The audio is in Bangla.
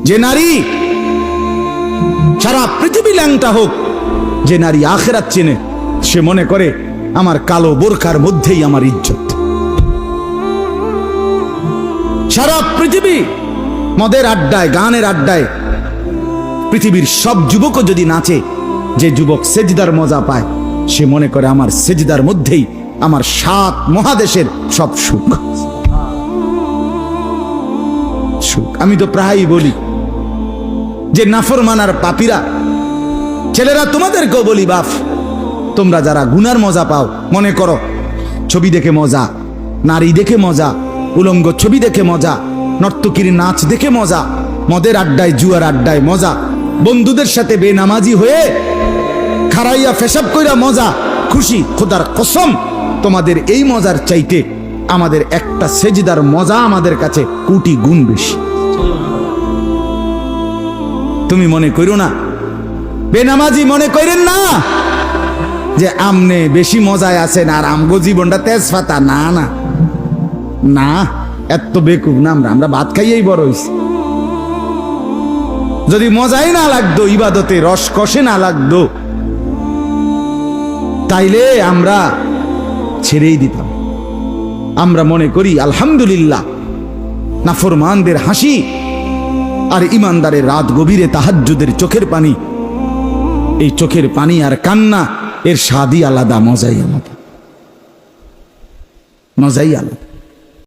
যে নারী সারা পৃথিবী ল্যাংটা হোক, যে নারী আখিরাত চেনে, সে মনে করে আমার কালো বোরকার মধ্যেই আমার ইজ্জত। সারা পৃথিবী মদের আড্ডায়, গানের আড্ডায় পৃথিবীর সব যুবকও যদি নাচে, যে যুবক সেজদার মজা পায়, সে মনে করে আমার সেজদার মধ্যেই আমার 7 মহাদেশের সব সুখ। আমি তো প্রায়ই বলি যে নাফরমানার পাপীরা, ছেলেরা তোমাদেরকেও বলি, বাপ তোমরা যারা গুনার মজা পাও, মনে করো ছবি দেখে মজা, নারী দেখে মজা, উলঙ্গ ছবি দেখে মজা, নর্তকীর নাচ দেখে মজা, মদের আড্ডায় জুয়ার আড্ডায় মজা, বন্ধুদের সাথে বেনামাজি হয়ে খারাইয়া পেশাব কইরা মজা, খুশি। খোদার কসম, তোমাদের এই মজার চাইতে আমাদের একটা সেজদার মজা আমাদের কাছে কোটি গুণ বেশি। তুমি মনে করো না, বেনামাজি মনে করেন না যে আমনে বেশি মজায় আছেন আর আমগো জীবনটা তেজপাতা। না না না, এত বেকুব না আমরা। আমরা ভাত খাইয়েই বড় হইছি। যদি মজাই না লাগতো, ইবাদতে রস কষে না লাগতো, তাইলে আমরা ছেড়েই দিতাম। আমরা মনে করি আলহামদুলিল্লাহ, নাফরমানদের হাসি আর ইমানদারের রাত গভীরে তাহাজ্জুদের চোখের পানি, এই চোখের পানি আর কান্না, এর স্বাদই আলাদা, মজাই আলাদা, মজাই আলাদা।